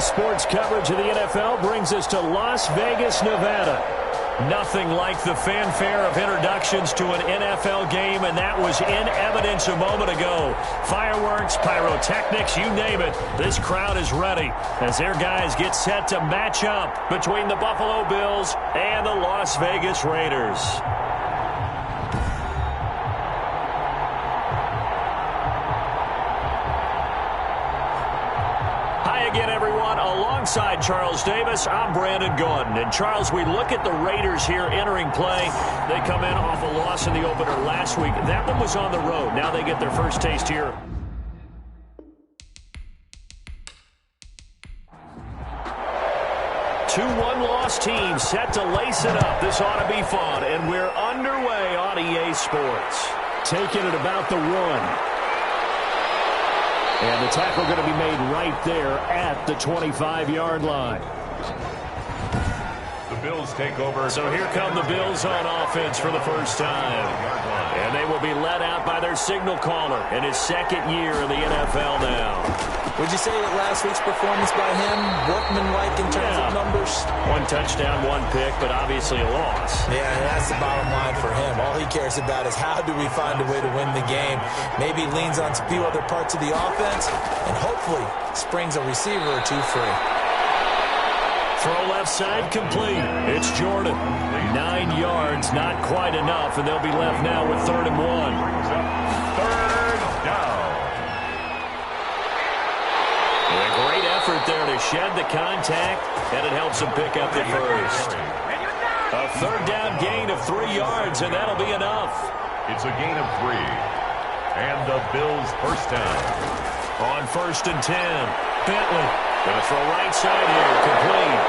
Daily sports coverage of the NFL brings us to Las Vegas, Nevada. Nothing like the fanfare of introductions to an NFL game, and that was in evidence a moment ago. Fireworks, pyrotechnics, you name it. This crowd is ready as their guys get set to match up between the Buffalo Bills and the Las Vegas Raiders. Again, everyone, alongside Charles Davis, I'm Brandon Gordon. And, Charles, we look at the Raiders here entering play. They come in off a loss in the opener last week. That one was on the road. Now they get their first taste here. Two one-loss teams set to lace it up. This ought to be fun. And we're underway on EA Sports. Taking it about the one. And the tackle going to be made right there at the 25-yard line. The Bills take over. So here come the Bills on offense for the first time. And they will be led out by their signal caller in his second year in the NFL now. Would you say that last week's performance by him, workmanlike in terms of numbers? One touchdown, one pick, but obviously a loss. Yeah, and that's the bottom line for him. All he cares about is how do we find a way to win the game. Maybe leans on a few other parts of the offense, and hopefully springs a receiver or two free. Throw left side complete. It's Jordan. 9 yards, not quite enough, and they'll be left now with 3rd and 1. Third down. A great effort there to shed the contact, and it helps him pick up the first. A 3rd down gain of 3 yards, and that'll be enough. It's a gain of 3. And the Bills' first down. On 1st and 10, Bentley. Gonna throw right side here, complete.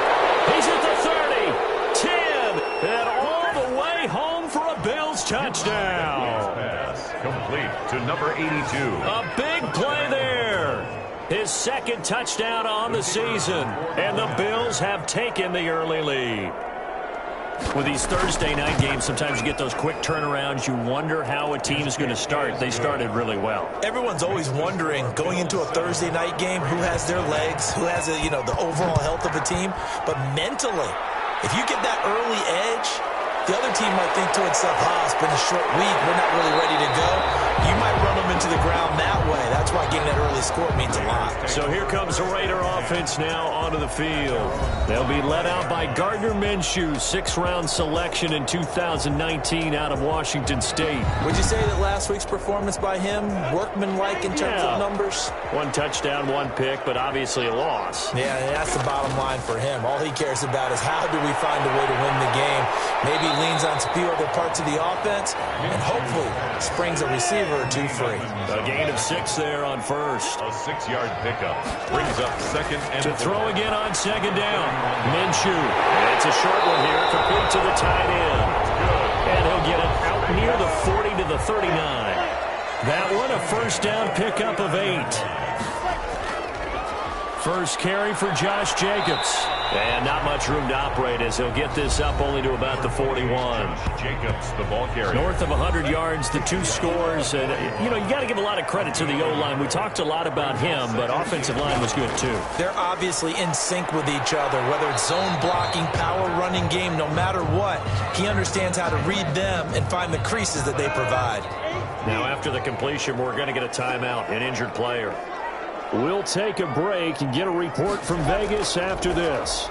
He's at the 30, 10, and all the way home for a Bills touchdown. Pass complete to number 82. A big play there. His 2nd touchdown on the season, and the Bills have taken the early lead. With these Thursday night games, sometimes you get those quick turnarounds. You wonder how a team is going to start. They started really well. Everyone's always wondering, going into a Thursday night game, who has their legs, who has, the overall health of a team. But mentally, if you get that early edge, the other team might think to itself, it's been a short week. We're not really ready to go. You might run them into the ground that way. That's why getting that early score means a lot. So here comes the Raider offense now onto the field. They'll be led out by Gardner Minshew, 6th-round selection in 2019 out of Washington State. Would you say that last week's performance by him, workmanlike in terms of numbers? 1 touchdown, 1 pick, but obviously a loss. Yeah, that's the bottom line for him. All he cares about is how do we find a way to win the game. Maybe leans on a few other parts of the offense, and hopefully springs a receiver or two free. A gain of 6 there on 1st. A 6-yard pickup brings up 2nd and to throw again on 2nd down. Minshew. It's a short one here, complete to the tight end. And he'll get it out near the 40 to the 39. That one a 1st down pickup of 8. First carry for Josh Jacobs. And not much room to operate as he'll get this up only to about the 41. Jacobs, the ball carrier. North of 100 yards, the 2 scores. And, you got to give a lot of credit to the O-line. We talked a lot about him, but offensive line was good, too. They're obviously in sync with each other, whether it's zone blocking, power running game, no matter what. He understands how to read them and find the creases that they provide. Now, after the completion, we're going to get a timeout, an injured player. We'll take a break and get a report from Vegas after this.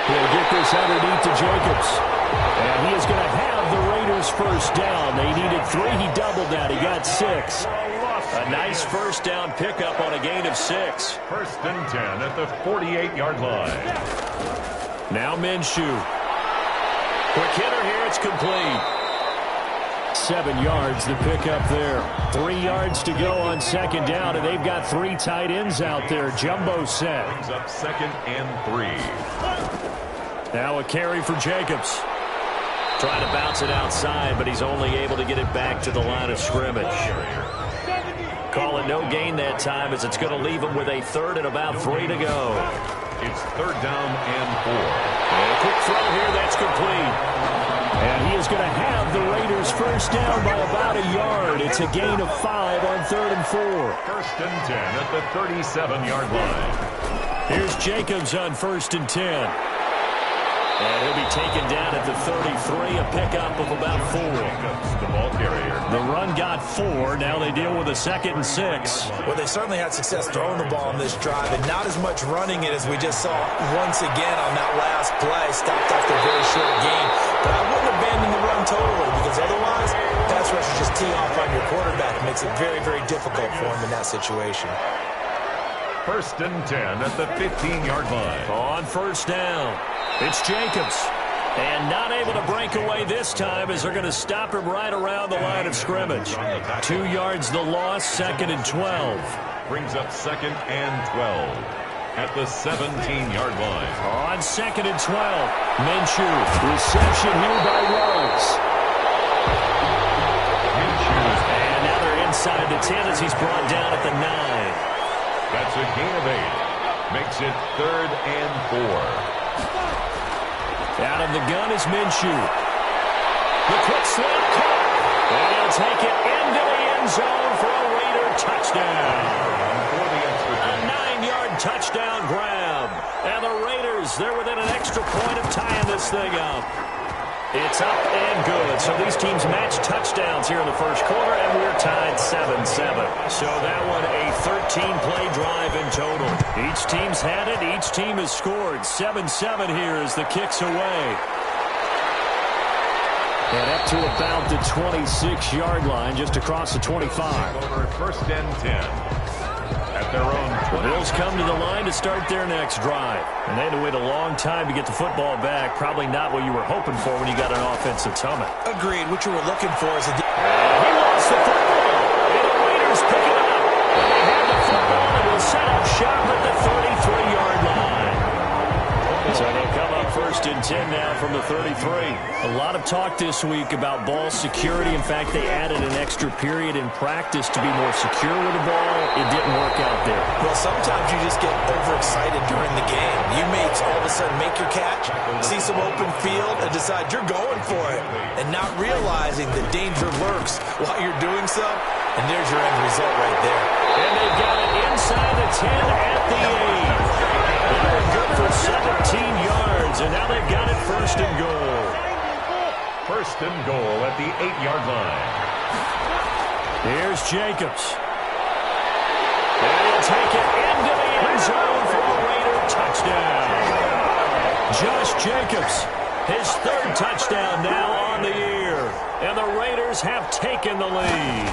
He'll get this underneath to Jacobs. And he is going to have the Raiders' first down. They needed 3. He doubled that. He got 6. A nice first down pickup on a gain of 6. 1st and 10 at the 48-yard line. Now Minshew. Quick hitter here. It's complete. 7 yards to pick up there. 3 yards to go on 2nd down, and they've got 3 tight ends out there. Jumbo set. Brings up 2nd and 3. Now a carry for Jacobs. Trying to bounce it outside, but he's only able to get it back to the line of scrimmage. Call it no gain that time as it's going to leave him with a 3rd and about 3 to go. It's 3rd down and 4. And a quick throw here, that's complete. And he is going to have the Raiders first down by about a yard. It's a gain of 5 on 3rd and 4. 1st and 10 at the 37-yard line. Here's Jacobs on 1st and 10. And he'll be taken down at the 33, a pickup of about 4. The ball carrier. The run got 4. Now they deal with a 2nd and 6. Well, they certainly had success throwing the ball on this drive, and not as much running it as we just saw once again on that last play. Stopped after a very short gain. But I wouldn't abandon the run totally, because otherwise, pass rushers just tee off on your quarterback. It makes it very, very difficult for him in that situation. 1st and 10 at the 15-yard line. On 1st down, it's Jacobs. And not able to break away this time as they're going to stop him right around the line of scrimmage. 2 yards the loss, 2nd and 12. Brings up 2nd and 12 at the 17-yard line. On 2nd and 12, Minshew. Reception here by Rose. And now they're inside the 10 as he's brought down at the 9. That's a gain of 8. Makes it 3rd and 4. Out of the gun is Minshew. The quick slant caught. And he'll take it into the end zone for a Raider touchdown. A 9-yard touchdown grab. And the Raiders, they're within an extra point of tying this thing up. It's up and good. So these teams match touchdowns here in the first quarter, and we're tied 7-7. So that one a 13-play drive in total. Each team's had it. Each team has scored. 7-7 here as the kick's away. And up to about the 26-yard line, just across the 25. Over 1st and 10. At their own 20. The Bills come to the line to start their next drive. And they had to wait a long time to get the football back. Probably not what you were hoping for when you got an offensive tummy. Agreed. What you were looking for is a... He lost the football. And the Raiders pick it up. And they have the football and will set up shop at the 33-yard line. So they'll come up 1st and 10 now from the 33. A lot of talk this week about ball security. In fact, they added an extra period in practice to be more secure with the ball. It didn't work out there. Well, sometimes you just get overexcited during the game. You may all of a sudden make your catch, see some open field, and decide you're going for it, and not realizing the danger lurks while you're doing so. And there's your end result right there. And they've got it inside the 10 at the 8. They're good for 17 yards, and now they've got it 1st and goal. 1st and goal at the 8-yard line. Here's Jacobs. And he'll take it into the end zone for a Raider touchdown. Josh Jacobs, his 3rd touchdown now on the year. And the Raiders have taken the lead.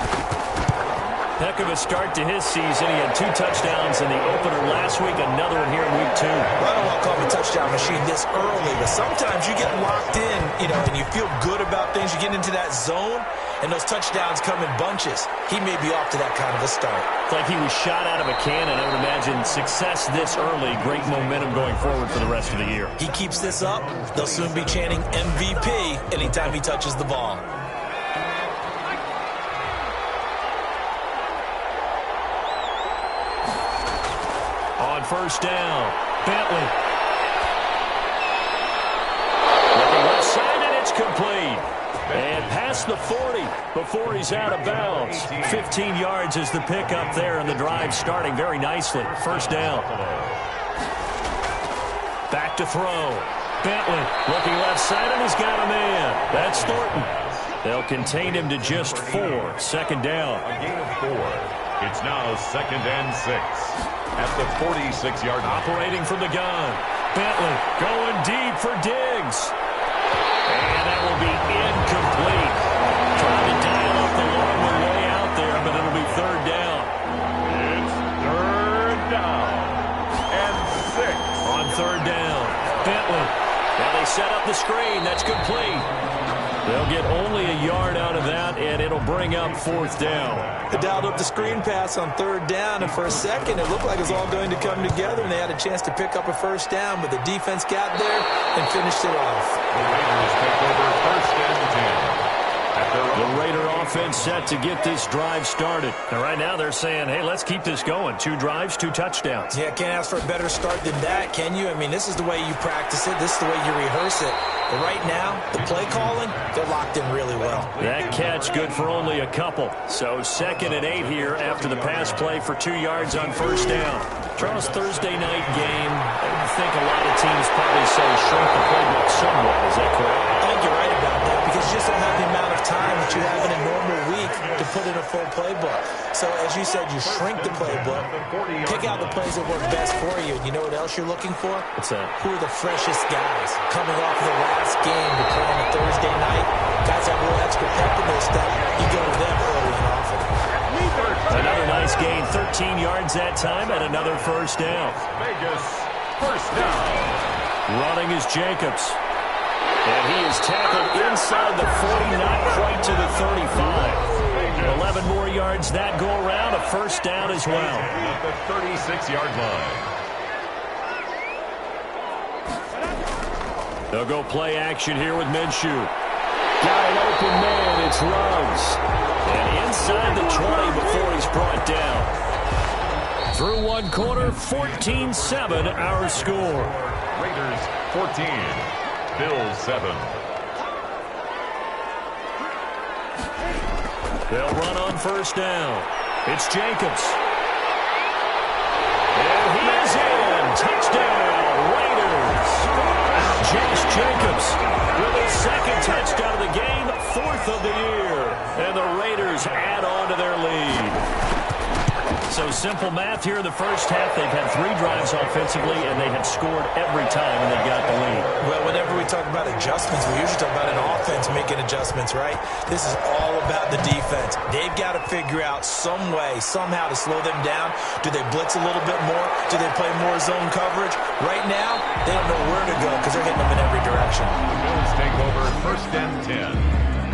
Heck of a start to his season. He had 2 touchdowns in the opener last week, another one here in week 2. I don't want to call him a touchdown machine this early, but sometimes you get locked in, and you feel good about things. You get into that zone, and those touchdowns come in bunches. He may be off to that kind of a start. It's like he was shot out of a cannon. I would imagine success this early, great momentum going forward for the rest of the year. He keeps this up, they'll soon be chanting MVP anytime he touches the ball. On 1st down, Bentley. Looking left side, and it's complete. And past the 40 before he's out of bounds. 15 yards is the pickup there, and the drive starting very nicely. 1st down. Back to throw. Bentley looking left side, and he's got a man. That's Thornton. They'll contain him to just 4. 2nd down. A gain of 4. It's now 2nd and 6. At the 46-yard line. Operating from the gun. Bentley going deep for Diggs. And that will be incomplete. Trying to dial up the long one way out there, but it'll be 3rd down. It's 3rd down. And 6. On 3rd down, Bentley. Now they set up the screen. That's complete. They'll get only a yard out of that, and it'll bring up 4th down. They dialed up the screen pass on 3rd down, and for a second, it looked like it was all going to come together, and they had a chance to pick up a 1st down, but the defense got there and finished it off. The Raiders take over 1st and 10. The Raider offense set to get this drive started. And right now they're saying, hey, let's keep this going. 2 drives, 2 touchdowns. Yeah, can't ask for a better start than that, can you? I mean, this is the way you practice it. This is the way you rehearse it. But right now, the play calling, they're locked in really well. That catch good for only a couple. So 2nd and 8 here after the pass play for 2 yards on first down. Charles, Thursday night game, I think a lot of teams probably say shrink the playbook somewhat. Is that correct? I think you're right about that because you just don't have the amount of time that you have in a normal week to put in a full playbook. So as you said, you shrink the playbook, pick out the plays that work best for you. And you know what else you're looking for? What's that? Who are the freshest guys coming off the last game to play on a Thursday night? Guys have a little extra pep in their step. You go to them early and often. Another nice gain, 13 yards that time, and another first down. Vegas, first down. Running is Jacobs. And he is tackled inside the 40, not quite to the 35. 11 more yards that go around, a first down as well. At the 36-yard line. They'll go play action here with Minshew. Got an open man, it's Ruggs. And inside the 20 before he's brought down. Through one quarter, 14-7 our score. Raiders 14, Bills 7. They'll run on first down. It's Jacobs. And he is in. Touchdown, Raiders. Josh Jacobs with his 2nd touchdown of the game, 4th of the year. And the Raiders add on to their lead. So simple math here in the first half. They've had 3 drives offensively, and they have scored every time, and they've got the lead. Well, whenever we talk about adjustments, we usually talk about an offense making adjustments, right? This is all about the defense. They've got to figure out some way, somehow to slow them down. Do they blitz a little bit more? Do they play more zone coverage? Right now, they don't know where to go because they're hitting them in every direction. The Bills take over first and 10.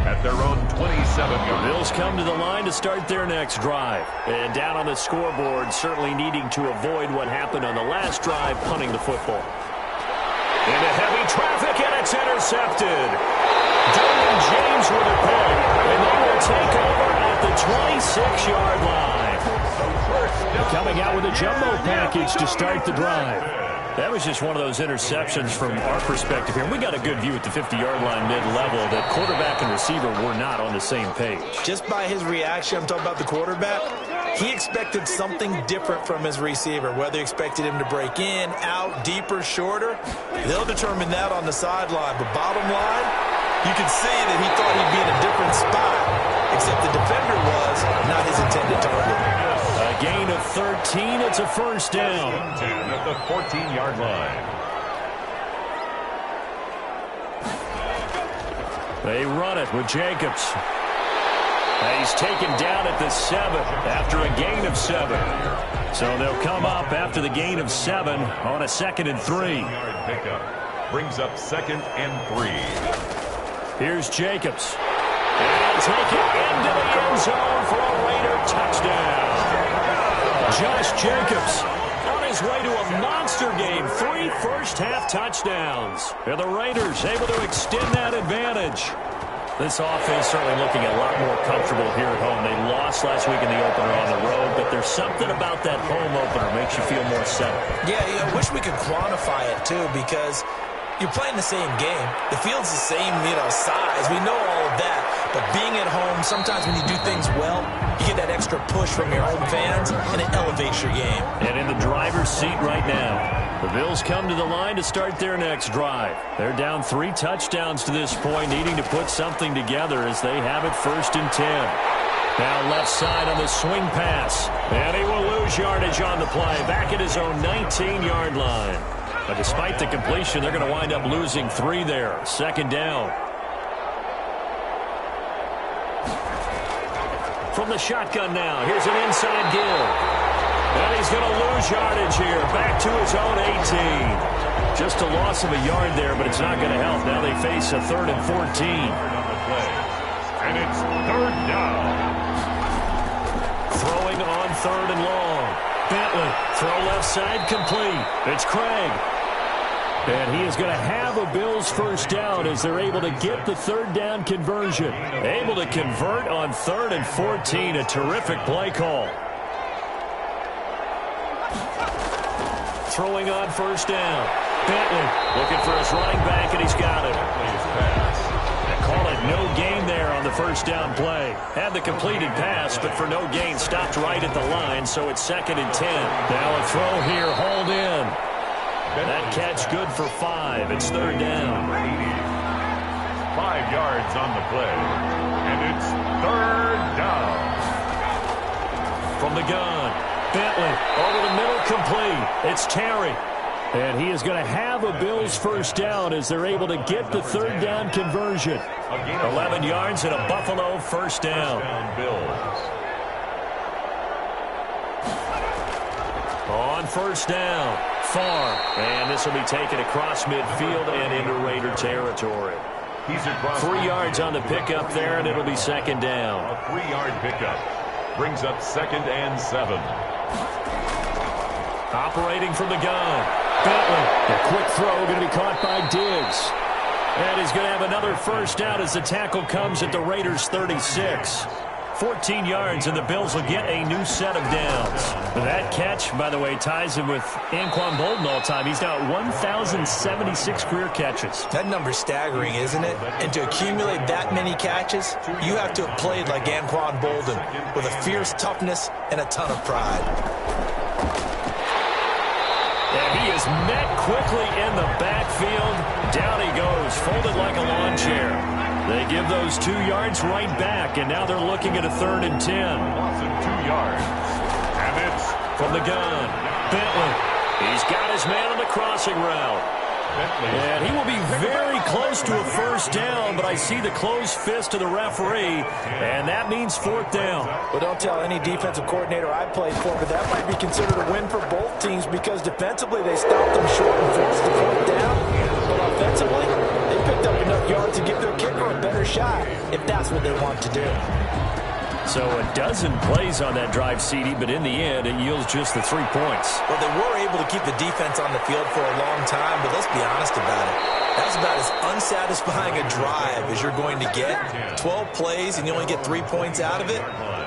At their own 27-yard. Bills come to the line to start their next drive. And down on the scoreboard, certainly needing to avoid what happened on the last drive, punting the football. Into heavy traffic, and it's intercepted. Damian James with a pick, and they will take over at the 26-yard line. Coming out with a jumbo package to start the drive. That was just one of those interceptions from our perspective here. We got a good view at the 50-yard line mid-level that quarterback and receiver were not on the same page. Just by his reaction, I'm talking about the quarterback, he expected something different from his receiver. Whether he expected him to break in, out, deeper, shorter, they'll determine that on the sideline. But bottom line, you can see that he thought he'd be in a different spot, except the defender was not his intended target. A gain of 13. It's a first down. 10 at the 14-yard line. They run it with Jacobs. And he's taken down at the 7 after a gain of 7. So they'll come up after the gain of 7 on a 2nd and 3. Yard pickup brings up 2nd and 3. Here's Jacobs. And he'll take it into the end zone for a Raider touchdown. Josh Jacobs on his way to a monster game. 3 first-half touchdowns. And the Raiders able to extend that advantage. This offense certainly looking a lot more comfortable here at home. They lost last week in the opener on the road, but there's something about that home opener makes you feel more settled. Yeah, I wish we could quantify it, too, because you're playing the same game. The field's the same, size. We know all of that. But being at home, sometimes when you do things well, you get that extra push from your home fans, and it elevates your game. And in the driver's seat right now, the Bills come to the line to start their next drive. They're down 3 touchdowns to this point, needing to put something together as they have it 1st and 10. Now left side on the swing pass. And he will lose yardage on the play, back at his own 19-yard line. But despite the completion, they're going to wind up losing 3 there. 2nd down. From the shotgun now, here's an inside give. And he's going to lose yardage here, back to his own 18. Just a loss of a yard there, but it's not going to help. Now they face a 3rd and 14. And it's 3rd down. Throwing on 3rd and long. Bentley, throw left side complete. It's Craig. And he is going to have a Bills first down as they're able to get the third down conversion. Able to convert on 3rd and 14. A terrific play call. Throwing on first down. Bentley looking for his running back, and he's got it. Call it no gain there on the first down play. Had the completed pass, but for no gain, stopped right at the line, so it's 2nd and 10. Now a throw here, hauled in. That catch good for 5. It's 3rd down. 5 yards on the play, and it's 3rd down. From the gun, Bentley over the middle, complete. It's Terry. And he is going to have a Bills first down as they're able to get the third down conversion. 11 yards and a Buffalo first down. On first down, far. And this will be taken across midfield and into Raider territory. 3 yards on the pickup there, and it'll be 2nd down. A 3-yard pickup brings up 2nd and 7. Operating from the gun. Bentley, a quick throw, going to be caught by Diggs. And he's going to have another first down as the tackle comes at the Raiders' 36. 14 yards, and the Bills will get a new set of downs. That catch, by the way, ties him with Anquan Bolden all time. He's now at 1,076 career catches. That number's staggering, isn't it? And to accumulate that many catches, you have to have played like Anquan Bolden with a fierce toughness and a ton of pride. And he is met quickly in the backfield. Down he goes, folded like a lawn chair. They give those 2 yards right back, and now they're looking at a 3rd and 10. Loss of 2 yards. And it's from the gun. Bentley. He's got his man on the crossing route. And he will be very close to a first down, but I see the closed fist of the referee, and that means 4th down. Well, don't tell any defensive coordinator I played for, but that might be considered a win for both teams because defensively they stopped them short and forced the 4th down. But offensively, they picked up enough yards to give their kicker a better shot if that's what they want to do. So a dozen plays on that drive, CD, but in the end, it yields just the 3 points. Well, they were able to keep the defense on the field for a long time, but let's be honest about it. That's about as unsatisfying a drive as you're going to get. 12 plays and you only get 3 points out of it.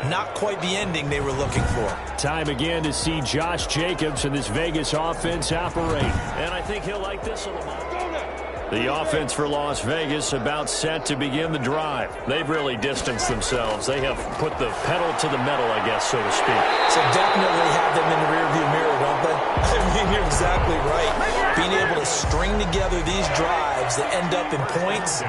Not quite the ending they were looking for. Time again to see Josh Jacobs and this Vegas offense operate. And I think he'll like this a little bit. The offense for Las Vegas about set to begin the drive. They've really distanced themselves. They have put the pedal to the metal, I guess, so to speak. So definitely have them in the rearview mirror, don't they? I mean, you're exactly right. Being able to string together these drives that end up in points,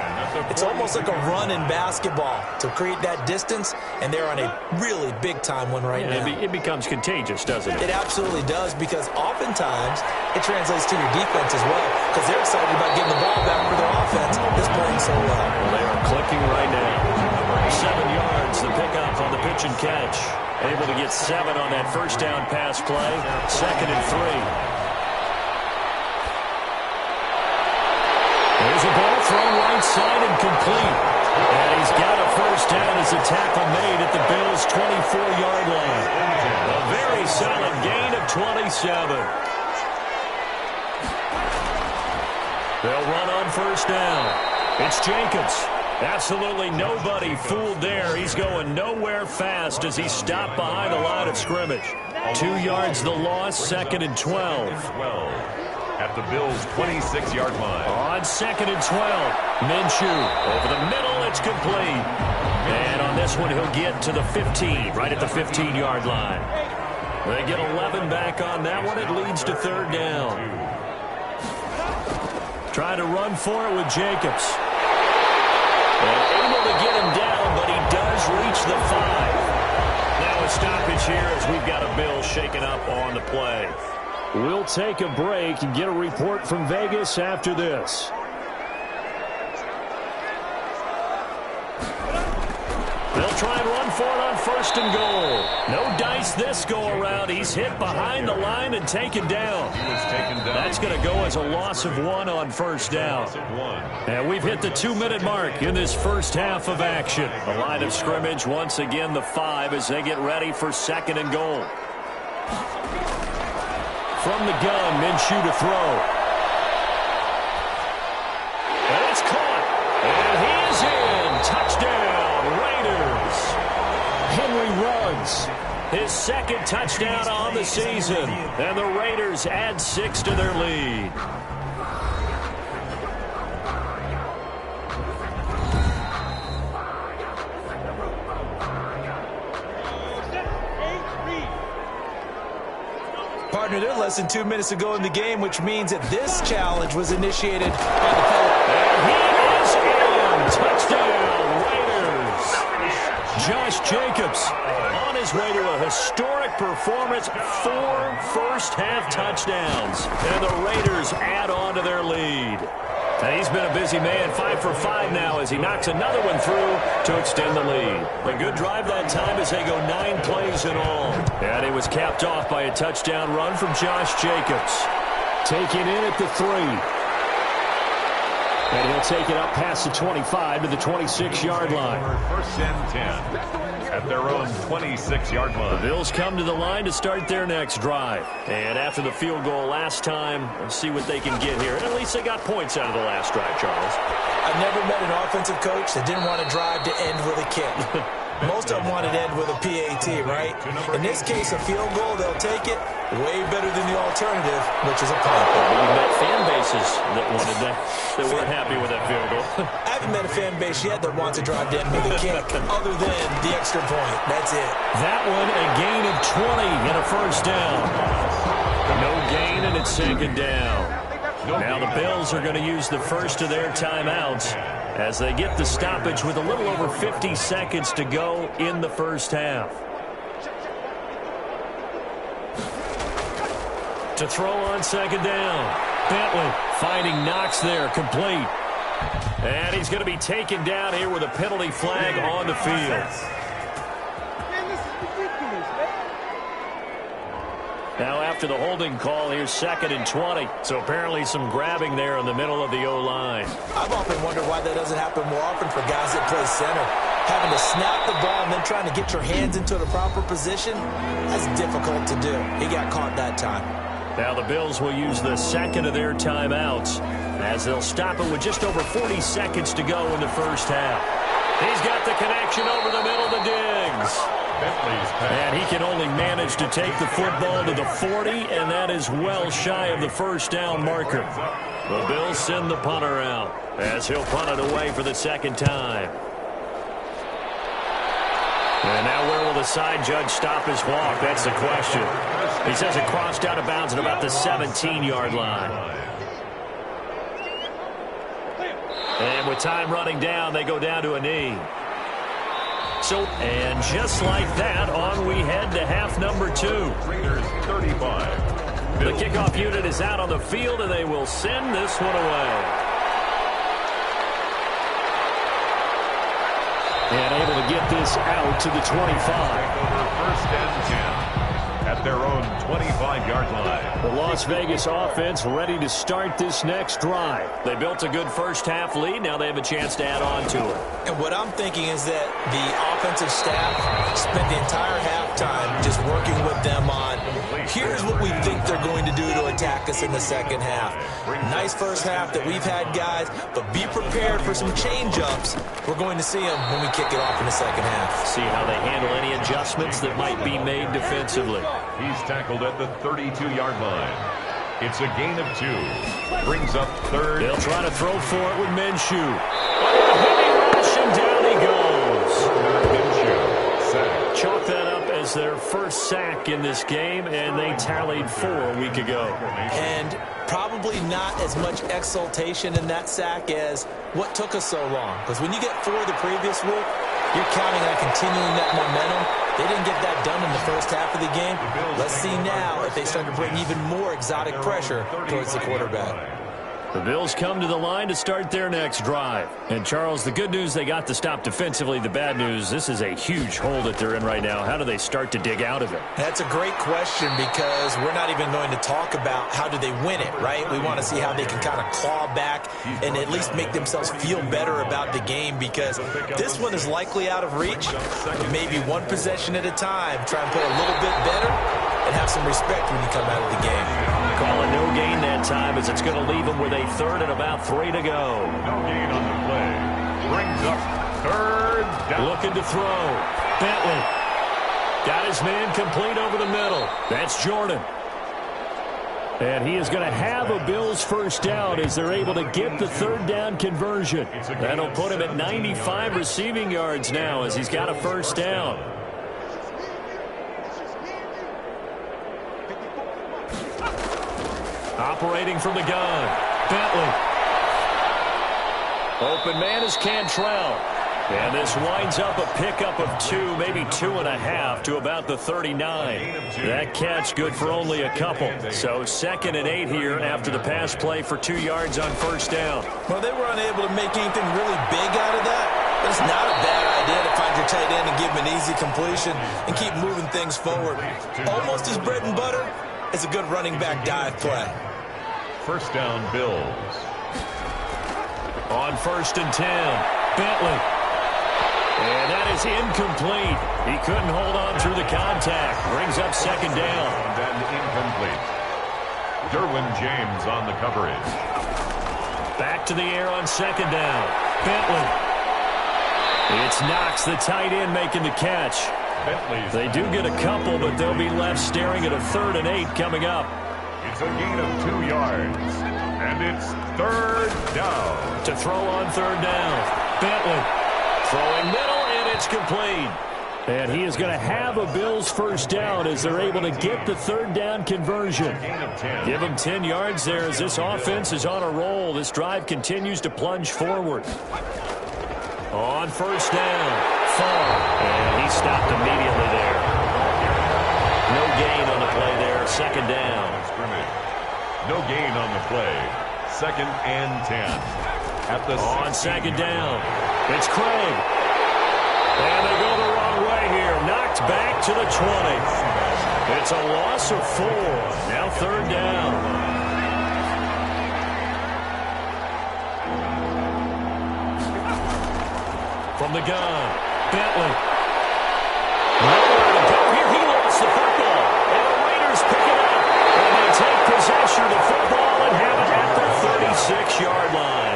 it's almost like a run in basketball to create that distance, and they're on a really big-time one right now. It becomes contagious, doesn't it? It absolutely does, because oftentimes it translates to your defense as well, because they're excited about getting the ball back for their offense that's playing so well. Well, they are clicking right now. 7 yards, the pickup on the pitch and catch. Able to get 7 on that first down pass play. 2nd and 3. There's a ball thrown right side and complete. And he's got a first down as a tackle made at the Bills' 24-yard line. A very solid gain of 27. They'll run on first down. It's Jacobs. Absolutely nobody fooled there. He's going nowhere fast as he stopped behind the line of scrimmage. 2 yards the loss, 2nd and 12. At the Bills' 26-yard line. On 2nd and 12, Minshew over the middle, it's complete. And on this one, he'll get to the 15, right at the 15-yard line. They get 11 back on that one. It leads to 3rd down. Trying to run for it with Jacobs. And able to get him down, but he does reach the 5. Now a stoppage here as we've got a Bill shaken up on the play. We'll take a break and get a report from Vegas after this. They'll try and run for it on 1st and goal. No dice this go-around. He's hit behind the line and taken down. That's going to go as a loss of 1 on first down. And we've hit the 2-minute mark in this first half of action. The line of scrimmage, once again, the 5 as they get ready for 2nd and goal. From the gun, Minshew to throw. It's caught. And he is in. Touchdown, Raiders. Henry Ruggs, his second touchdown on the season. And the Raiders add 6 to their lead. Partner, they're less than 2 minutes to go in the game, which means that this challenge was initiated by the player. And he is in. Touchdown, Raiders. Josh Jacobs on his way to a historic performance. 4 first-half touchdowns. And the Raiders add on to their lead. And he's been a busy man, 5 for 5 now as he knocks another one through to extend the lead. A good drive that time as they go 9 plays in all. And it was capped off by a touchdown run from Josh Jacobs. Taken in at the 3. And he'll take it up past the 25 to the 26-yard line. First and 10 at their own 26-yard line. The Bills come to the line to start their next drive. And after the field goal last time, let's see what they can get here. And at least they got points out of the last drive, Charles. I've never met an offensive coach that didn't want to drive to end with a kick. Most of them wanted to end with a PAT, right? In this case, a field goal, they'll take it. Way better than the alternative, which is a punt. You met fan bases that wanted that weren't happy with that field goal. I haven't met a fan base yet that wants to drive to end with a kick, other than the extra point. That's it. That one, a gain of 20 and a first down. No gain, and it's second down. Now the Bills are going to use the first of their timeouts as they get the stoppage with a little over 50 seconds to go in the first half. To throw on second down. Bentley finding Knox there, complete. And he's going to be taken down here with a penalty flag on the field. Now after the holding call, here's 2nd and 20. So apparently some grabbing there in the middle of the O-line. I've often wondered why that doesn't happen more often for guys that play center. Having to snap the ball and then trying to get your hands into the proper position, that's difficult to do. He got caught that time. Now the Bills will use the second of their timeouts as they'll stop it with just over 40 seconds to go in the first half. He's got the connection over the middle to Diggs. And he can only manage to take the football to the 40, and that is well shy of the first down marker. The Bills send the punter out as he'll punt it away for the second time. And now where will the side judge stop his walk? That's the question. He says it crossed out of bounds at about the 17-yard line. And with time running down, they go down to a knee. So, and just like that, on we head to half number 2. Raiders 35. The kickoff unit is out on the field, and they will send this one away. And able to get this out to the 25. First and 10 at their own 25-yard line. The Las Vegas offense ready to start this next drive. They built a good first-half lead. Now they have a chance to add on to it. And what I'm thinking is that the offensive staff spent the entire halftime just working with them on, here's what we think they're going to do to attack us in the second half. Nice first half that we've had, guys, but be prepared for some change-ups. We're going to see them when we kick it off in the second half. See how they handle any adjustments that might be made defensively. He's tackled at the 32-yard line. It's a gain of 2. Brings up third. They'll try to throw for it with Minshew. Heavy rush, and down he goes. Minshew, sack. Chalk that up as their first sack in this game, and they tallied 4 a week ago. And probably not as much exultation in that sack as what took us so long. Because when you get 4 the previous week, you're counting on continuing that momentum. They didn't get that done in the first half of the game. Let's see now if they start to bring even more exotic pressure towards the quarterback. The Bills come to the line to start their next drive. And, Charles, the good news, they got the stop defensively. The bad news, this is a huge hole that they're in right now. How do they start to dig out of it? That's a great question because we're not even going to talk about how do they win it, right? We want to see how they can kind of claw back and at least make themselves feel better about the game because this one is likely out of reach. But maybe one possession at a time. Try and play a little bit better and have some respect when you come out of the game. call a no gain that time as it's going to leave him with a third and about 3 to go. No gain on the play. Brings up third down. Looking to throw. Bentley. Got his man complete over the middle. That's Jordan. And he is going to have a Bills first down as they're able to get the third down conversion. That'll put him at 95 receiving yards now as he's got a first down. Operating from the gun. Bentley. Open man is Cantrell. And this winds up a pickup of 2, maybe 2.5 to about the 39. That catch good for only a couple. So 2nd and 8 here after the pass play for 2 yards on first down. Well, they were unable to make anything really big out of that. But it's not a bad idea to find your tight end and give him an easy completion and keep moving things forward. Almost his bread and butter is a good running back dive play. First down, Bills. On 1st and 10, Bentley. And that is incomplete. He couldn't hold on through the contact. Brings up 2nd down. And incomplete. Derwin James on the coverage. Back to the air on 2nd down. Bentley. It's Knox, the tight end, making the catch. They do get a couple, but they'll be left staring at a 3rd and 8 coming up. It's a gain of 2 yards. And it's 3rd down. To throw on 3rd down. Bentley. Throwing middle, and it's complete. And he is going to have a Bills first down as they're able to get the 3rd down conversion. Give him 10 yards there as this offense is on a roll. This drive continues to plunge forward. On 1st down, Farr. And he stopped immediately there. No gain on the play there, 2nd down. No gain on the play, 2nd and 10. On 2nd down, it's Craig. And they go the wrong way here. Knocked back to the 20. It's a loss of 4. Now 3rd down. From the gun, Bentley. Nowhere to go here. He lost the football. And the Raiders pick it up. And they take possession of the football and have it at the 36-yard line.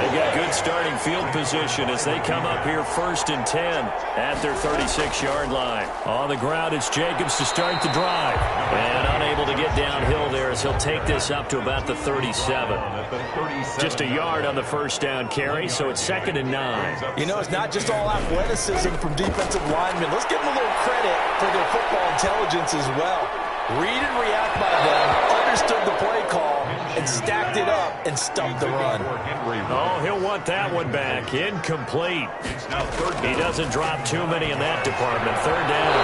They got good starting field position as they come up here 1st and 10 at their 36-yard line. On the ground, it's Jacobs to start the drive. And unable to get downhill there as he'll take this up to about the 37. Just a yard on the first down carry, so it's 2nd and 9. You know, it's not just all athleticism from defensive linemen. Let's give them a little credit for their football intelligence as well. Read and react by them, understood the play call, and stacked it up and stumped the run. Oh, he'll want that one back. Incomplete. He doesn't drop too many in that department. 3rd down.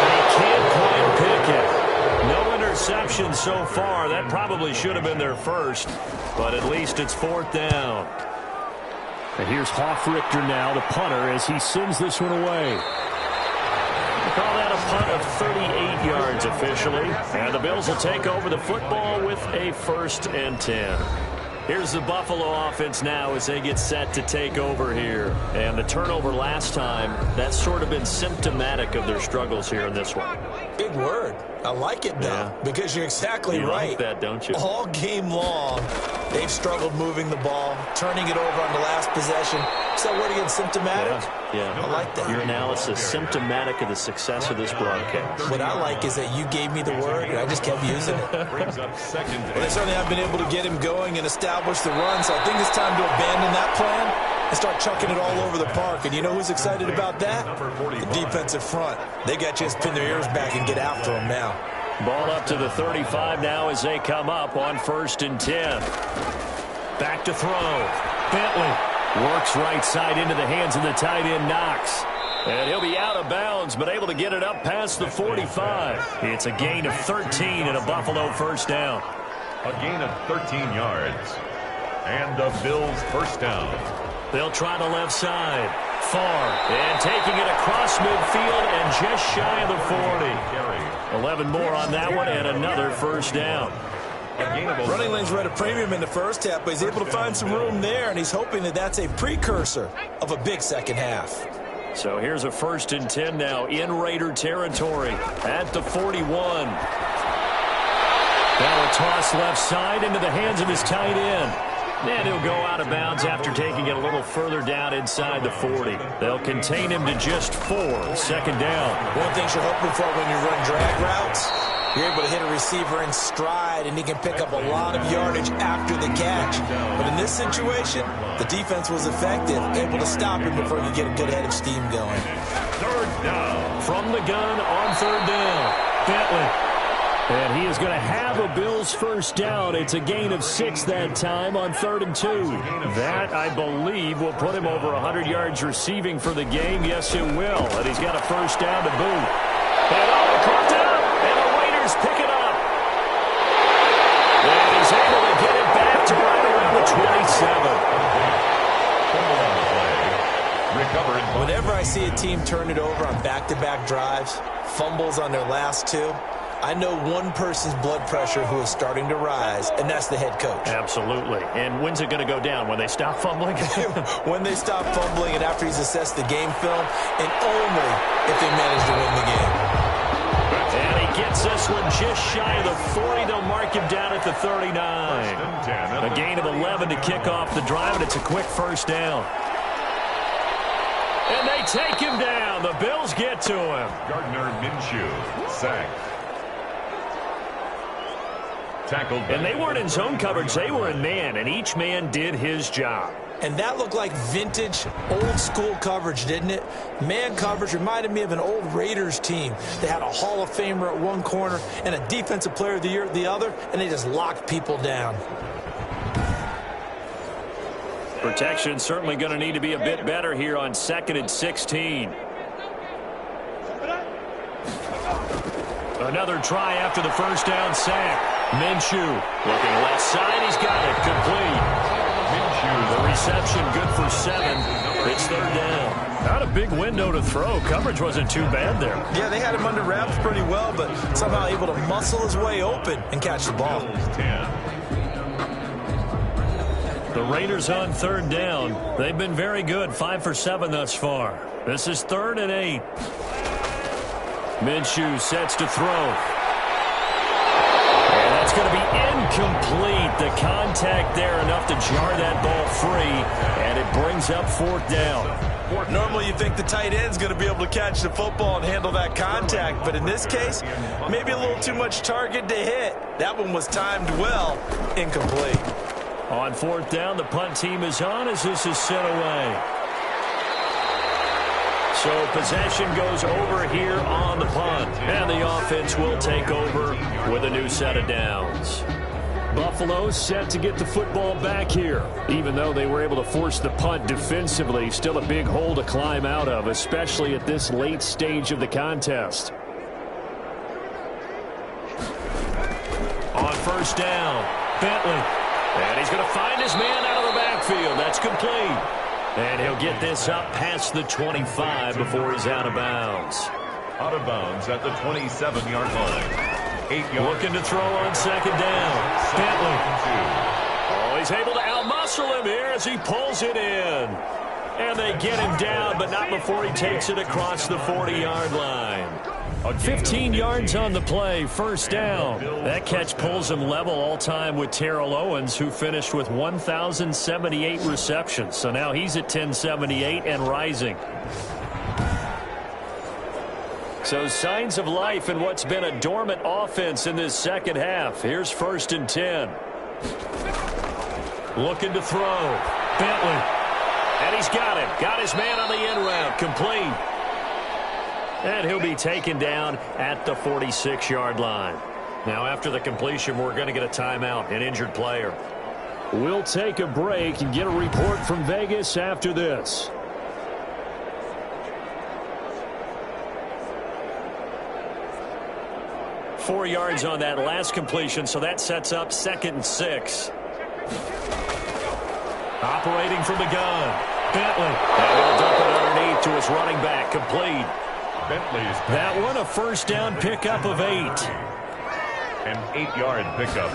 And he can't quite pick it. No interception so far. That probably should have been their first, but at least it's 4th down. And here's Hoffrichter now, the punter, as he sends this one away. Call that a punt of 38 yards officially. And the Bills will take over the football with a 1st and 10. Here's the Buffalo offense now as they get set to take over here. And the turnover last time, that's sort of been symptomatic of their struggles here in this one. Big word. I like it, though, because you're exactly right. You like that, don't you? All game long, they've struggled moving the ball, turning it over on the last possession. Is that word again, symptomatic? Yeah. I like that. Your analysis, symptomatic of the success of this broadcast. What I like is that you gave me the word, and I just kept using it. Well, they certainly have been able to get him going and establish the run, so I think it's time to abandon that plan and start chucking it all over the park. And you know who's excited about that? The defensive front. They got to just pin their ears back and get after him now. Ball up to the 35 now as they come up on 1st and 10. Back to throw. Bentley works right side into the hands of the tight end, Knox. And he'll be out of bounds, but able to get it up past the 45. It's a gain of 13 and a Buffalo first down. A gain of 13 yards. And the Bills first down. They'll try the left side. Farr, and taking it across midfield and just shy of the 40. 11 more on that one and another first down. Running lanes were at a premium in the first half, but he's able to find some room there, and he's hoping that that's a precursor of a big second half. So here's a 1st and 10 now in Raider territory at the 41. Now a toss left side into the hands of his tight end. And he'll go out of bounds after taking it a little further down inside the 40. They'll contain him to just 4. Second down. One of the things you're hoping for when you run drag routes, you're able to hit a receiver in stride, and he can pick up a lot of yardage after the catch. But in this situation, the defense was effective, able to stop him before you get a good head of steam going. Third down. From the gun on third down, Bentley. And he is going to have a Bills first down. It's a gain of 6 that time on 3rd and 2. That, I believe, will put him over 100 yards receiving for the game. Yes, it will. And he's got a first down to boot. And caught up. And the Raiders pick it up. And he's able to get it back to right around the 27. Recovered. Whenever I see a team turn it over on back-to-back drives, fumbles on their last 2, I know one person's blood pressure who is starting to rise, and that's the head coach. Absolutely. And when's it going to go down? When they stop fumbling? When they stop fumbling and after he's assessed the game film, and only if they manage to win the game. And he gets this one just shy of the 40. They'll mark him down at the 39. A gain of 11 to kick off the drive, and it's a quick first down. And they take him down. The Bills get to him. Gardner Minshew, sacked. Tackled. And they weren't in zone coverage. They were in man, and each man did his job. And that looked like vintage, old-school coverage, didn't it? Man coverage reminded me of an old Raiders team. They had a Hall of Famer at one corner and a Defensive Player of the Year at the other, and they just locked people down. Protection certainly going to need to be a bit better here on 2nd and 16. Another try after the first down sack. Minshew looking left side. He's got it. Complete. Minshew, the reception good for 7. It's 3rd down. Not a big window to throw. Coverage wasn't too bad there. Yeah, they had him under wraps pretty well, but somehow able to muscle his way open and catch the ball. The Raiders on 3rd down. They've been very good. 5 for 7 thus far. This is 3rd and 8. Minshew sets to throw. And that's going to be incomplete. The contact there enough to jar that ball free, and it brings up 4th down. Normally you think the tight end's going to be able to catch the football and handle that contact, but in this case, maybe a little too much target to hit. That one was timed well. Incomplete. On 4th down, the punt team is on as this is sent away. So possession goes over here on the punt. And the offense will take over with a new set of downs. Buffalo set to get the football back here. Even though they were able to force the punt defensively, still a big hole to climb out of, especially at this late stage of the contest. On 1st down, Bentley. And he's going to find his man out of the backfield. That's complete. And he'll get this up past the 25 before he's out of bounds. Out of bounds at the 27-yard line. 8 yards. Looking to throw on 2nd down. Bentley. Oh, he's able to outmuscle him here as he pulls it in. And they get him down, but not before he takes it across the 40-yard line. 15 yards on the play, 1st down. That catch pulls him level all-time with Terrell Owens, who finished with 1,078 receptions. So now he's at 1,078 and rising. So signs of life in what's been a dormant offense in this second half. Here's 1st and 10. Looking to throw. Bentley. And he's got it. Got his man on the end route. Complete. And he'll be taken down at the 46-yard line. Now, after the completion, we're going to get a timeout, an injured player. We'll take a break and get a report from Vegas after this. Four yards on that last completion, so that sets up 2nd and 6. Operating from the gun. Bentley. And he'll dump it underneath to his running back. Complete. Bentley's that one a 1st down pickup of 8. An 8-yard pickup.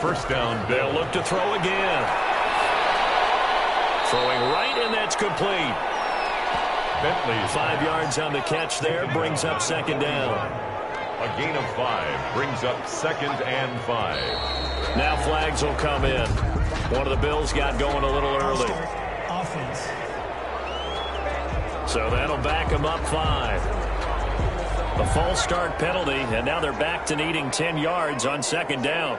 1st down. They'll look to throw again. Throwing right, and that's complete. Bentley's 5 yards on the catch there brings up 2nd down. A gain of 5 brings up 2nd and 5. Now flags will come in. One of the Bills got going a little early. Offense. So that'll back them up 5. A false start penalty, and now they're back to needing 10 yards on 2nd down.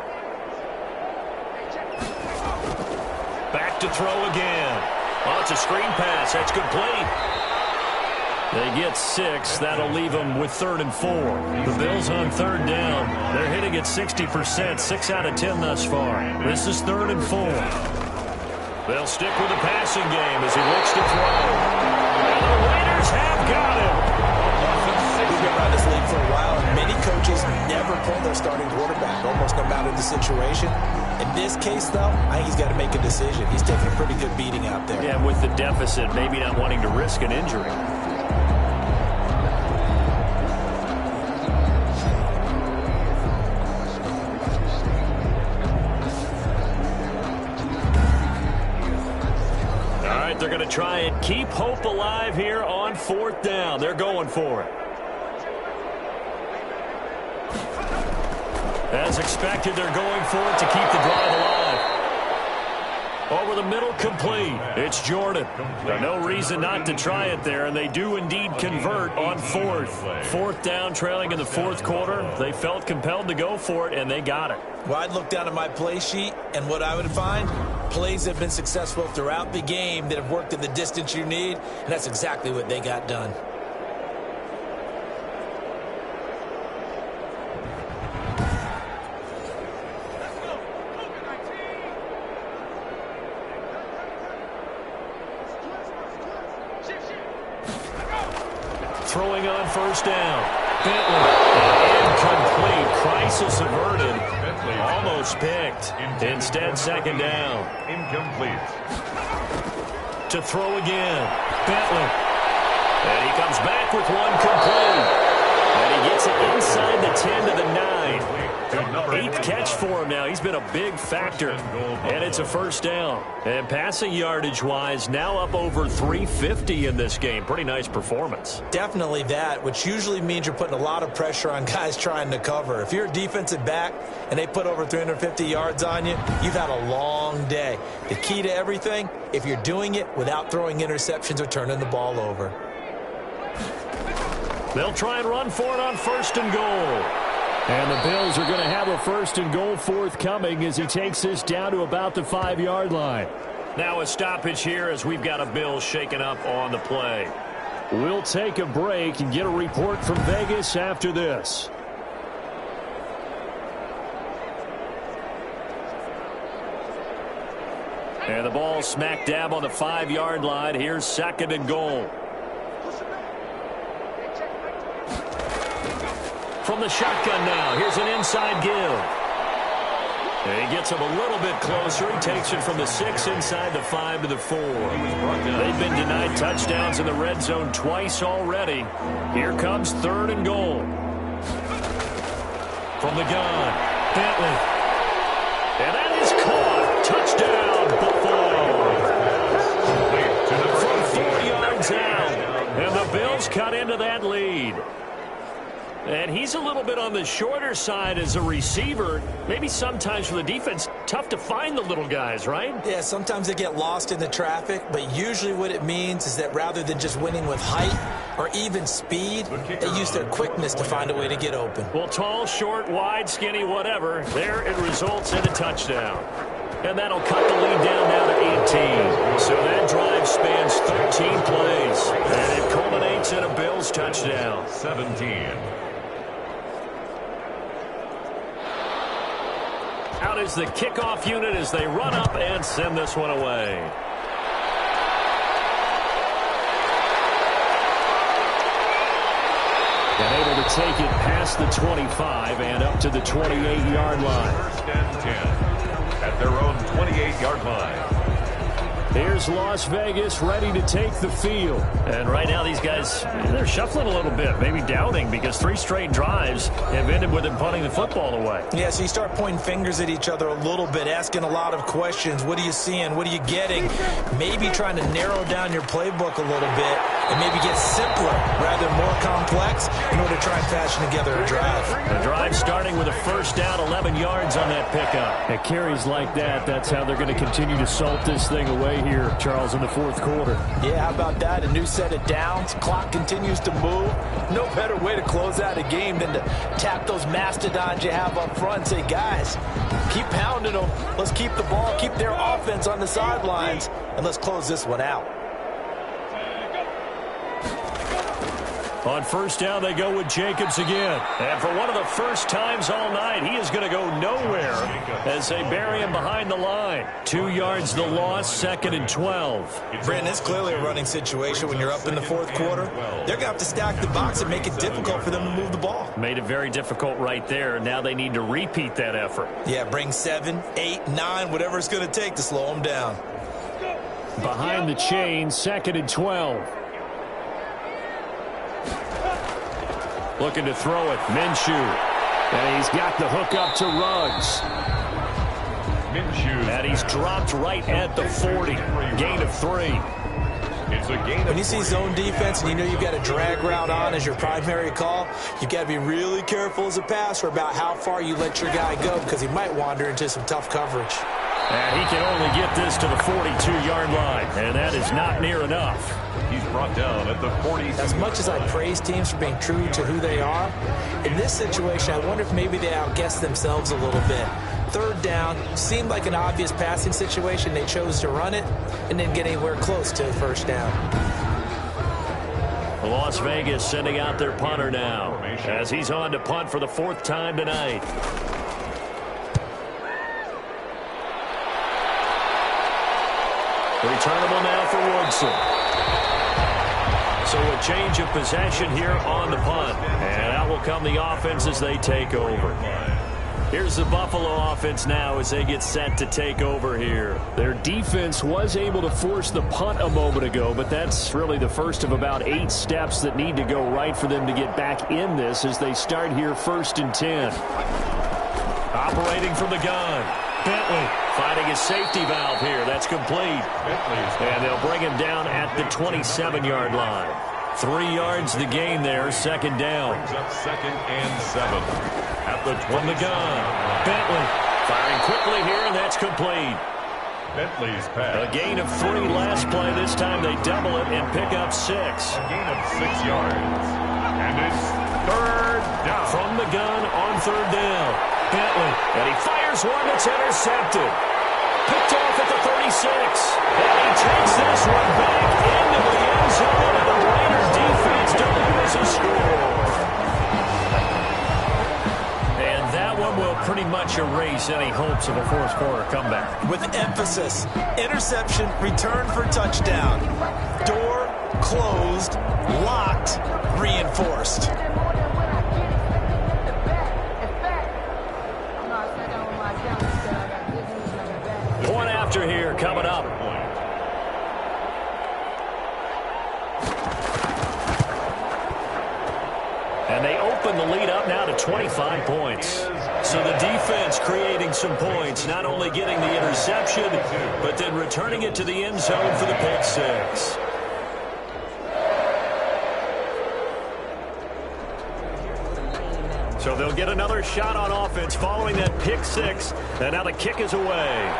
Back to throw again. Oh, it's a screen pass. That's complete. They get 6. That'll leave them with 3rd and 4. The Bills on 3rd down. They're hitting at 60%, 6 out of 10 thus far. This is 3rd and 4. They'll stick with the passing game as he looks to throw. And the Raiders have got him. We've been around this league for a while, and many coaches never pull their starting quarterback, almost no matter the situation. In this case, though, I think he's got to make a decision. He's taking a pretty good beating out there. Yeah, with the deficit, maybe not wanting to risk an injury. All right, they're going to try and keep hope alive here on 4th down. They're going for it. As expected, they're going for it to keep the drive alive. Over the middle, complete. It's Jordan. No reason not to try it there, and they do indeed convert on 4th. 4th down, trailing in the 4th quarter. They felt compelled to go for it, and they got it. Well, I'd look down at my play sheet, and what I would find, plays that have been successful throughout the game that have worked in the distance you need, and that's exactly what they got done. Throwing on 1st down. Bentley. Incomplete. Crisis averted. Almost picked. Instead, 2nd down. Incomplete. To throw again. Bentley. And he comes back with one complete. And he gets it inside the 10 to the 9. 8th catch for him now. He's been a big factor. And it's a 1st down. And passing yardage-wise, now up over 350 in this game. Pretty nice performance. Definitely that, which usually means you're putting a lot of pressure on guys trying to cover. If you're a defensive back and they put over 350 yards on you, you've had a long day. The key to everything, if you're doing it without throwing interceptions or turning the ball over. They'll try and run for it on 1st and goal. And the Bills are going to have a 1st and goal forthcoming as he takes this down to about the 5-yard line. Now a stoppage here as we've got a Bills shaken up on the play. We'll take a break and get a report from Vegas after this. And the ball smack dab on the 5-yard line. Here's 2nd and goal. From the shotgun now, here's an inside give. And he gets him a little bit closer. He takes it from the 6 inside the 5 to the 4. They've been denied touchdowns in the red zone twice already. Here comes 3rd and goal. From the gun, Bentley. And that is caught. Touchdown, Buffalo. From 4 yards out. And the Bills cut into that lead. And he's a little bit on the shorter side as a receiver. Maybe sometimes for the defense, tough to find the little guys, right? Yeah, sometimes they get lost in the traffic, but usually what it means is that rather than just winning with height or even speed, they use their quickness to find a way to get open. Well, tall, short, wide, skinny, whatever, there it results in a touchdown. And that'll cut the lead down now to 18. So that drive spans 13 plays. And it culminates in a Bills touchdown. 17. Out is the kickoff unit as they run up and send this one away. And able to take it past the 25 and up to the 28-yard line. 1st and 10 at their own 28-yard line. Here's Las Vegas ready to take the field. And right now these guys, they're shuffling a little bit, maybe doubting, because 3 straight drives have ended with them punting the football away. Yeah, so you start pointing fingers at each other a little bit, asking a lot of questions. What are you seeing? What are you getting? Maybe trying to narrow down your playbook a little bit. and maybe get simpler rather than more complex in order to try and fashion together a drive. The drive starting with a first down, 11 yards on that pickup. At carries like that, that's how they're going to continue to salt this thing away here, Charles, in the fourth quarter. Yeah, how about that? A new set of downs. Clock continues to move. No better way to close out a game than to tap those mastodons you have up front and say, guys, keep pounding them. Let's keep the ball, keep their offense on the sidelines, and let's close this one out. On first down, they go with Jacobs again. And for one of the first times all night, he is going to go nowhere as they bury him behind the line. 2 yards the loss, 2nd and 12. Brandon, it's clearly a running situation when you're up in the fourth quarter. They're going to have to stack the box and make it difficult for them to move the ball. Made it very difficult right there. Now they need to repeat that effort. Yeah, bring 7, 8, 9, whatever it's going to take to slow them down. Behind the chain, 2nd and 12. Looking to throw it, Minshew. And he's got the hook up to Ruggs. And he's dropped right at the 40. Gain of 3. When you see zone defense and you know you've got a drag route on as your primary call, you've got to be really careful as a passer about how far you let your guy go because he might wander into some tough coverage. And he can only get this to the 42-yard line, and that is not near enough. He's brought down at the 40. As much as I praise teams for being true to who they are, in this situation, I wonder if maybe they outguessed themselves a little bit. Third down seemed like an obvious passing situation. They chose to run it and didn't get anywhere close to a first down. Las Vegas sending out their punter now as he's on to punt for the 4th time tonight. Returnable now for Woodson. So a change of possession here on the punt. And out will come the offense as they take over. Here's the Buffalo offense now as they get set to take over here. Their defense was able to force the punt a moment ago, but that's really the first of about 8 steps that need to go right for them to get back in this as they start here 1st and 10. Operating from the gun. Bentley finding his safety valve here. That's complete. And they'll bring him down at the 27-yard line. 3 yards the gain there, 2nd down. Brings up 2nd and 7 at the 20. From the gun. Bentley firing quickly here, and that's complete. Bentley's pass. A gain of 3 last play. This time they double it and pick up 6. A gain of 6 yards. And it's 3rd down. From the gun on 3rd down. Bentley, and he fires one that's intercepted. Picked off at the 36. And he takes this one back into the end zone, and the Raider defense delivers a score. And that one will pretty much erase any hopes of a fourth quarter comeback. With emphasis, interception, return for touchdown. Door closed, locked, reinforced. Point after here coming up. And they open the lead up now to 25 points. So the defense creating some points, not only getting the interception, but then returning it to the end zone for the pick 6. So they'll get another shot on offense following that pick 6. And now the kick is away.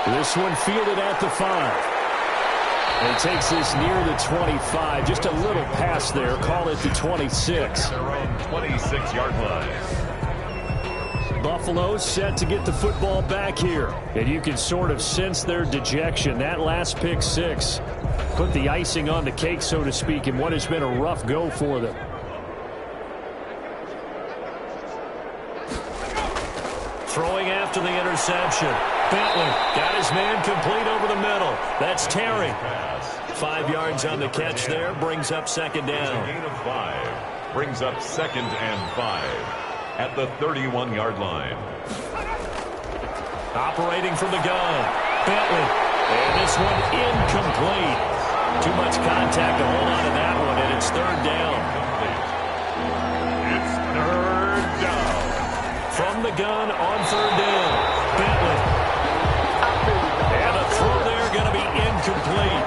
This one fielded at the 5. And it takes this near the 25. Just a little pass there. Call it the 26. Their own 26-yard line. Buffalo set to get the football back here. And you can sort of sense their dejection. That last pick 6 put the icing on the cake, so to speak, in what has been a rough go for them. Throwing after the interception. Bentley got his man complete over the middle. That's Terry. 5 yards on the catch there. Brings up 2nd down. A gain of 5. Brings up 2nd and 5 at the 31-yard line. Operating from the gun. Bentley. And this one incomplete. Too much contact to hold on to that one, and it's 3rd down. It's 3rd down. From the gun on 3rd down. Bentley. And a throw there going to be incomplete.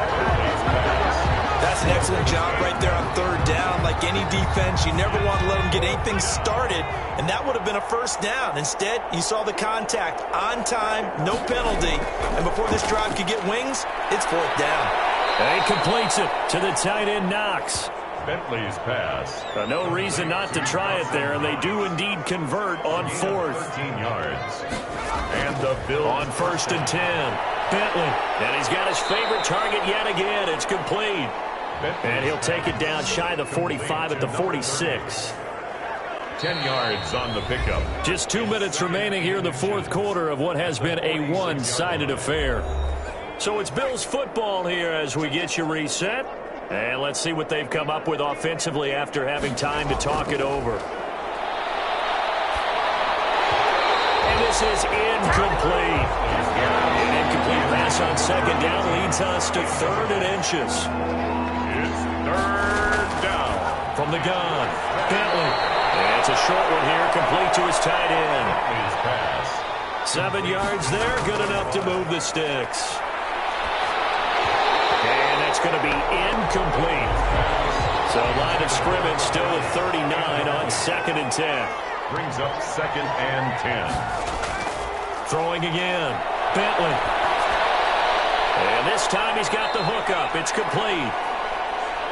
defense. You never want to let them get anything started, and that would have been a first down. Instead, you saw the contact on time, no penalty, and before this drive could get wings, it's fourth down. And he completes it to the tight end, Knox. Bentley's pass. No reason not to try it there, and they do indeed convert on fourth. 13 yards. And the Bills on 1st and 10. Bentley, and he's got his favorite target yet again. It's complete. And he'll take it down shy of the 45 at the 46. 10 yards on the pickup. Just 2 minutes remaining here in the fourth quarter of what has been a one-sided affair. So it's Bills football here as we get you reset. And let's see what they've come up with offensively after having time to talk it over. And this is incomplete. An incomplete pass on second down leads us to 3rd and inches. It's 3rd down. From the gun, Bentley. And it's a short one here, complete to his tight end. His pass. 7 yards there, good enough to move the sticks. And that's going to be incomplete. So line of scrimmage still at 39 on 2nd and 10. Brings up 2nd and 10. Throwing again, Bentley. And this time he's got the hook up. It's complete.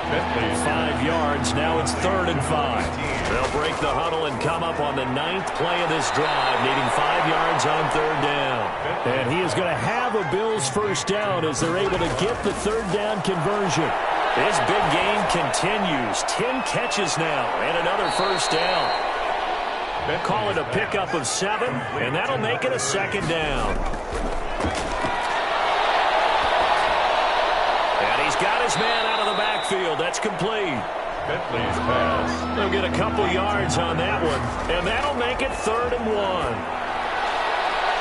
Bentley. 5 yards. Now it's 3rd and 5. They'll break the huddle and come up on the 9th play of this drive, needing 5 yards on 3rd down. And he is going to have a Bills first down as they're able to get the 3rd down conversion. This big game continues. 10 catches now and another first down. Call it a pickup of 7, and that'll make it a 2nd down. And he's got his man out of the backfield. That's complete. Bentley's pass. They'll get a couple yards on that one, and that'll make it 3rd and 1.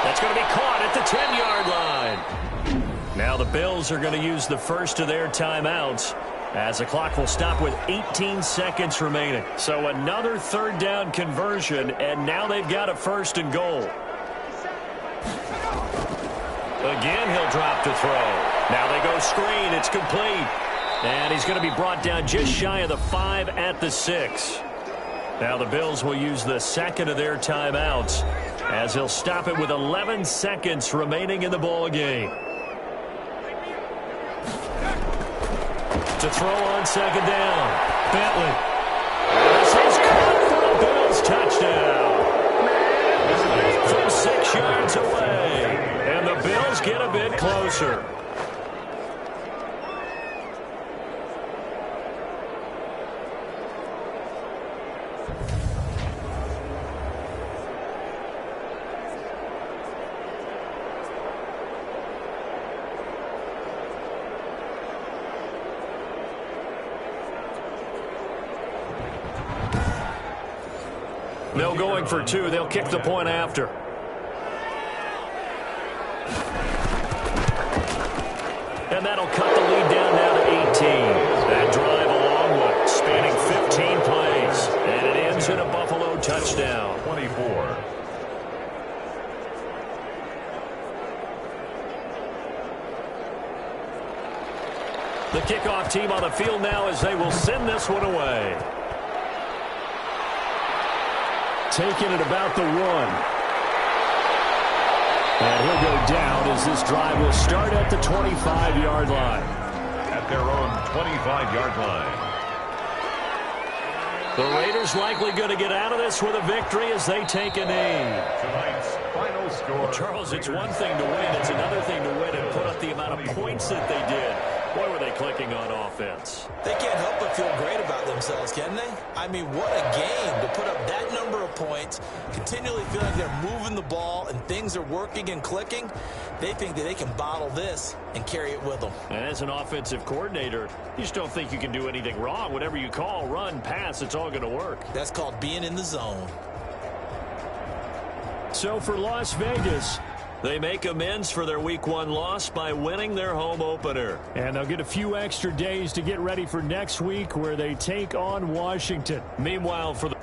That's going to be caught at the 10-yard line. Now the Bills are going to use the first of their timeouts as the clock will stop with 18 seconds remaining. So another 3rd down conversion, and now they've got a 1st and goal. Again, he'll drop to throw. Now they go screen. It's complete. And he's going to be brought down just shy of the 5 at the 6. Now the Bills will use the 2nd of their timeouts as he'll stop it with 11 seconds remaining in the ball game. To throw on 2nd down, Bentley. This is caught for a Bills touchdown. From 6 yards away. And the Bills get a bit closer. No going for 2. They'll kick the point after. And that'll cut the lead down now to 18. That drive a long one, spanning 15 plays. And it ends in a Buffalo touchdown. 24. The kickoff team on the field now as they will send this one away. Taking it about the 1. And he'll go down as this drive will start at the 25-yard line. At their own 25-yard line. The Raiders likely going to get out of this with a victory as they take a knee. Tonight's final score. Well, Charles, it's one thing to win. It's another thing to win and put up the amount of points that they did. Boy, were they clicking on offense. They can't help but feel great about themselves, can they? I mean, what a game to put up that number of points, continually feel like they're moving the ball and things are working and clicking. They think that they can bottle this and carry it with them. And as an offensive coordinator, you just don't think you can do anything wrong. Whatever you call, run, pass, it's all going to work. That's called being in the zone. So for Las Vegas, they make amends for their Week 1 loss by winning their home opener. And they'll get a few extra days to get ready for next week where they take on Washington. Meanwhile, for the